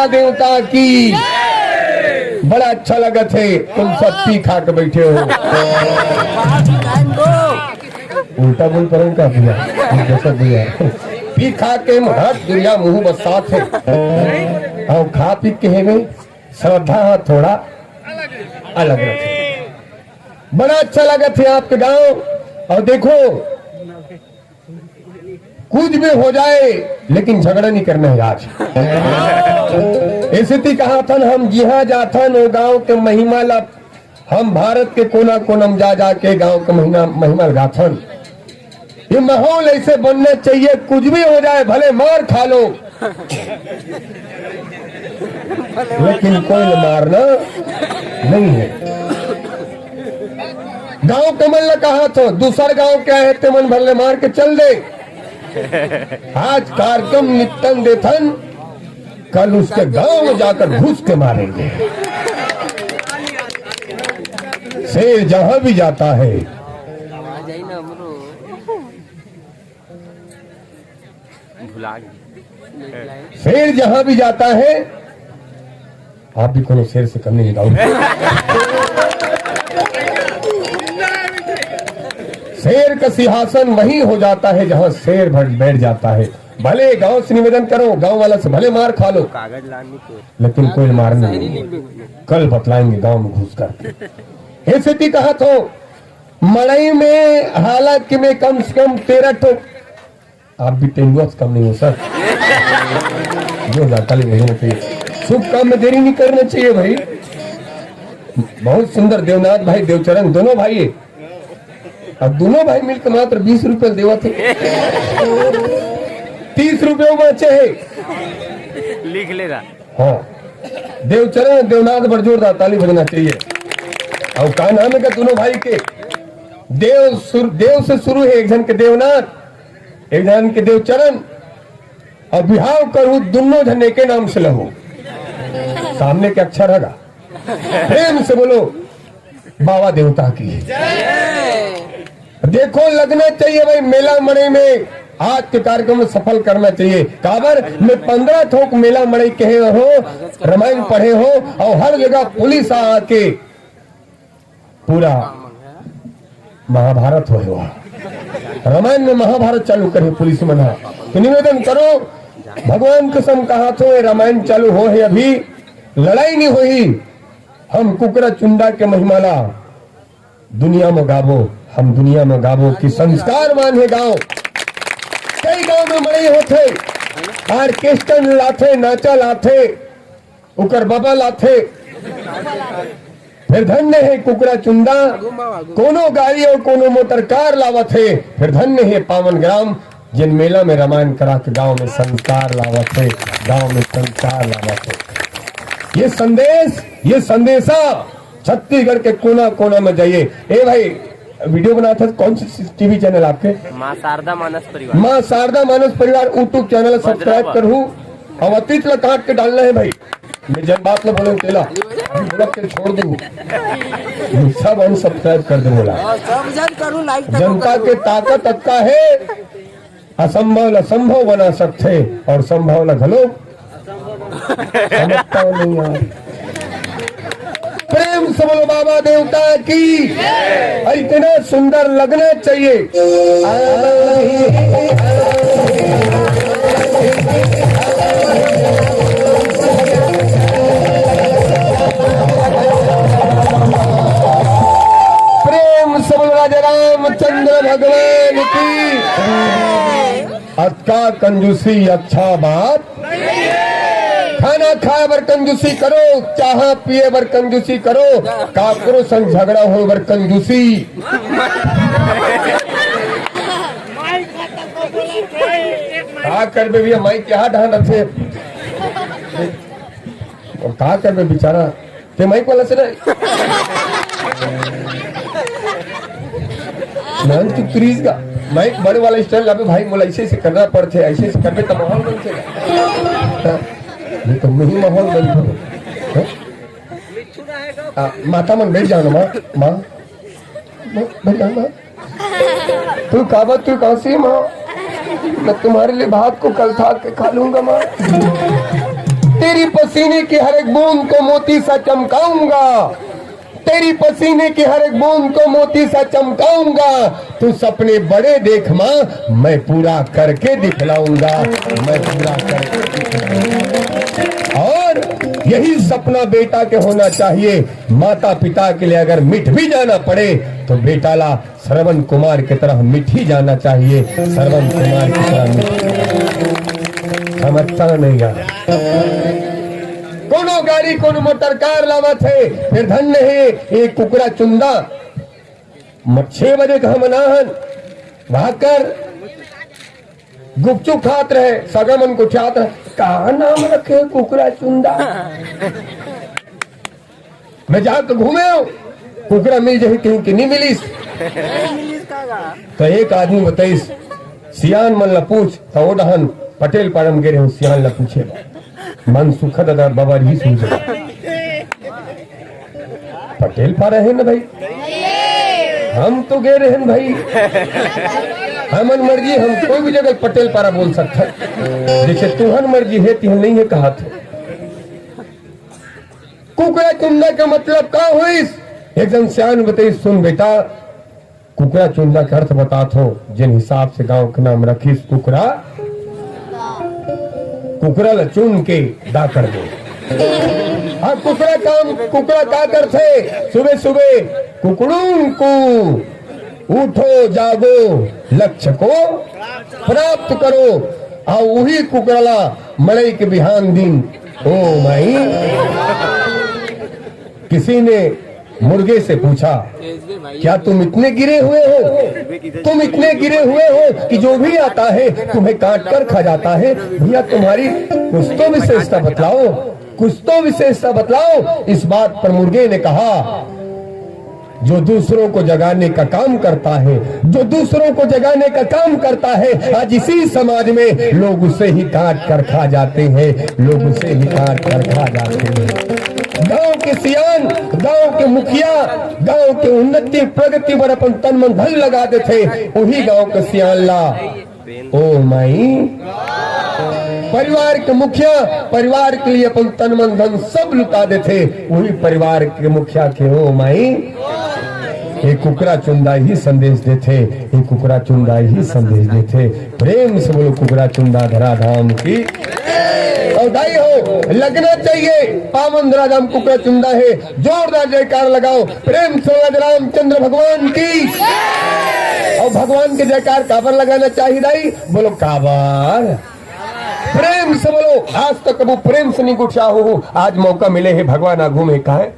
देवता की। बड़ा अच्छा लगा थे तुम सब पी खा के बैठे हो। उल्टा बोल पर का भैया पी खा के हट दुनिया मुंह बसात है और खा पी के है श्रद्धा थोड़ा अलग रखे। बड़ा अच्छा लगा थे आपके गांव। और देखो कुछ भी हो जाए लेकिन झगड़ा नहीं करना है आज। ऐसे कहा था हम जिहा जाथन वो गांव के महिमा ला हम भारत के कोना कोनम जा जाके गांव के महिमा गाथन। ये माहौल ऐसे बनना चाहिए कुछ भी हो जाए भले मार खा लो लेकिन कोई मारना नहीं है। गांव के मन कहा तो दूसरा गांव क्या है ते मन भले मार के चल दे। आज कार्यक्रम नित्तन देथन कल उसके गांव में जाकर घुस के मारेंगे। शेर जहां भी जाता है शेर जहां भी जाता है आप भी कोनो शेर से कम नहीं गाओ। शेर का सिंहासन वही हो जाता है जहां शेर बैठ जाता है। भले गांव से निवेदन करो गांव वाला से भले मार खा लो लेकिन कोई मार नहीं। कल बतलाएंगे गांव में घुस कर। ऐसे भी कहा तो मड़ई में हालांकि में कम से कम 13 ठो आप भी तेंदुआ से कम नहीं हो सर। जो जाता शुभ काम में देरी नहीं करना चाहिए भाई। बहुत सुंदर देवनाथ भाई देवचरण दोनों भाई है। अब दोनों भाई मिलकर मात्र 20 रुपए देवा थे 30 रुपये बचे है लिख ले रहा। हाँ देवचरण देवनाथ बड़ जोरदार ताली बजना चाहिए। और का नाम है दोनों भाई के देव से शुरू है, एक जन के देवनाथ, एक जन के देवचरण, और बिहाव करू दोनों जने के नाम से लहो, सामने के अक्षर होगा, प्रेम से बोलो बाबा देवता की। देखो लगना चाहिए भाई, मेला मड़ई में आज के कार्यक्रम में सफल करना चाहिए। काबर में 15 थोक मेला मड़ई कहे हो, रामायण पढ़े हो, और हर जगह पुलिस आके पूरा महाभारत हो, रामायण में महाभारत चालू करे पुलिस मना। तो निवेदन करो, भगवान कसम कहा तो रामायण चालू हो है, अभी लड़ाई नहीं हुई। हम कुकरा चुंडा के महिमाला दुनिया में गावो, हम दुनिया में गावो कि संस्कारवान है गांव। कई गांव में मड़ई होते, आर्केस्ट्रा लाथे, नाचा लाथे, उकर बाबा लाथे, फिर धन्य है कुकरा चुंदा, कोनो गाड़ी और कोनो मोटर कार लावत है। फिर धन्य है पावन ग्राम, जिन मेला में रामायण करा के गांव में संस्कार लावत है, गांव में संस्कार लावत है। ये संदेश, ये संदेशा छत्तीसगढ़ के कोना कोना में जाइए। ए भाई वीडियो बनाता था, कौन सी टीवी चैनल आपके? माँ शारदा मानस परिवार। माँ शारदा मानस परिवार यूट्यूब चैनल सब्सक्राइब करूँ, और अतीत ला काट के डालना है भाई। मैं जब बात में बोले तेला के छोड़ दूँ, सब हम सब्सक्राइब कर दे बोला। जनता के ताकत अक्का है, असंभव असंभव बना सकते, और संभव ल घलो समझता नहीं यार। प्रेम से बोलो बाबा देवता की। इतना सुंदर लगना चाहिए। प्रेम से बोलो राजा रामचंद्र भगवान की। अक्का कंजूसी अच्छा बात, खाना खाए बर कंजूसी करो, चाह पिए बर कंजूसी करो, काकरो संग झगड़ा हो बर कंजूसी। का करबे भैया, माई के हाथ ढान रखे, का करबे बेचारा, ते माइक वाला से ना तू क्रीज का माइक बड़े वाला स्टाइल लाबे भाई, मोला ऐसे से करना पड़ते, ऐसे से करबे तो माहौल बनते, ये तो नहीं माहौल बनते। माता मन बैठ जाओ ना, माँ बैठ जाओ माँ। तू काबत, तू कौन सी माँ? मैं तुम्हारे लिए भात को कल था के खा लूंगा माँ। तेरी पसीने की हर एक बूंद को मोती सा चमकाऊंगा, तेरी पसीने की हर एक बूंद को मोती सा चमकाऊंगा। तू सपने बड़े देख माँ, मैं पूरा करके दिखलाऊंगा, मैं पूरा करके दिखलाऊंगा। और यही सपना बेटा के होना चाहिए। माता पिता के लिए अगर मिट भी जाना पड़े तो बेटा ला श्रवण कुमार की तरह मिट ही जाना चाहिए, श्रवण कुमार की तरह। समझता नहीं यार, कोनो गाड़ी कोनो मोटर कार लावत है। फिर धन्य है एक कुकरा चुंदा, 6 बजे का मनाहन भागकर गुपचुप खात रहे, सगा मन को चाहत रहे, कहा नाम रखे कुकरा चुंदा। मैं जाकर घूमे हूँ, कुकरा मिल जाए कहीं की नहीं मिलीस। तो एक आदमी बताइस, सियान मन ला पूछ, तो वो डहन पटेल पारम गिरे हूँ, सियान ला पूछे मन सुखद अदा बाबा ही सूझ। पटेल पारा है ना भाई, हम तो गए रहे भाई, हमन मर्जी, हम कोई भी जगह पटेल पारा बोल सकता है। जैसे तुहन मर्जी है तिहन नहीं है कहा था। कुकरा चुंदा का मतलब का हुई? एकदम सियान बताई, सुन बेटा, कुकरा चुंदा का अर्थ बता थो, जिन हिसाब से गांव का नाम रखीस कुकरा, कुकरा ला चुन के दा कर दो। हाँ, कुकरा का करते? सुबह सुबह कुकड़ूं को उठो जागो, लक्ष्य को प्राप्त करो। और वही कुकराला मड़ई के बिहान दिन ओ माई। किसी ने मुर्गे से पूछा, क्या तुम इतने गिरे हुए हो, तुम इतने गिरे हुए हो कि जो भी आता है तुम्हें काट कर खा जाता है? भैया तुम्हारी कुछ तो विशेषता बतलाओ, कुछ तो विशेषता बतलाओ। इस बात पर मुर्गे ने कहा, जो दूसरों को जगाने का काम करता है, जो दूसरों को जगाने का काम करता है, आज इसी समाज में लोग उसे ही काट कर खा जाते हैं, लोग उसे ही काट कर खा जाते हैं। गांव के सियान, गांव के मुखिया, गांव के उन्नति प्रगति पर अपन तन मन धन लगा देते, वही गांव के सियान ला ओ माई परिवार के मुखिया परिवार के लिए अपन तन मन धन सब लुटा देते, वही परिवार के मुखिया के ओ माई एक कुकरा चुंदा ही संदेश देते, एक कुकरा चुंदा ही संदेश देते। प्रेम से बोलो कुकरा चुंदा धराधाम की और दाई हो लगना चाहिए। पावन धराधाम कुकरा चुंदा है, जोरदार जयकार लगाओ। प्रेम से रामचंद्र भगवान की और भगवान के जयकार काबर लगाना चाहिए दाई, बोलो काबर। प्रेम से बोलो। आज तक कबू प्रेम से नहीं गुस्सा हो, आज मौका मिले है भगवान आगू में कहा है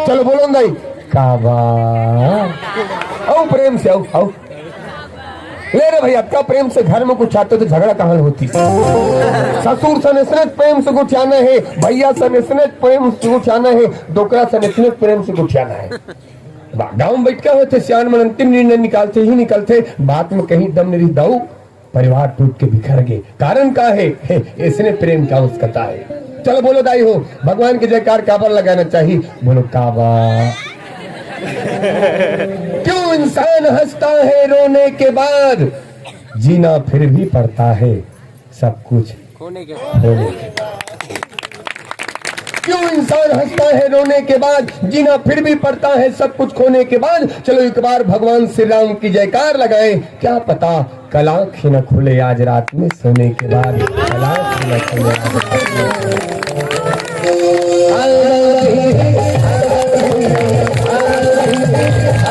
चलो बोलो दाई काबा आओ प्रेम से आओ आओ ले रे भैया क्या प्रेम से घर में कुछ आते तो झगड़ा कहाँ होती। ससुर से निस्नत प्रेम से कुछ आना है, भैया से निस्नत प्रेम से कुछ आना है, डोकरा से निस्नत प्रेम से कुछ आना है। गाँव में बैठ के होते सियान में अंतिम निर्णय निकालते ही निकलते, बात में कहीं दम नहीं दाऊ, परिवार टूट के बिखर गए। कारण क्या है इसने प्रेम का उसकता है। चलो बोलो दाई हो भगवान के जयकार काबर लगाना चाहिए, बोलो काबा। क्यों इंसान हंसता है रोने के बाद, जीना फिर भी पड़ता है सब कुछ खोने के बाद। क्यों इंसान हंसता है रोने के बाद, जीना फिर भी पड़ता है सब कुछ खोने के बाद। चलो एक बार भगवान श्री राम की जयकार लगाएं, क्या पता कल आँख न खुले आज रात में सोने के बाद, कल आँख न खुले आज रात में। आ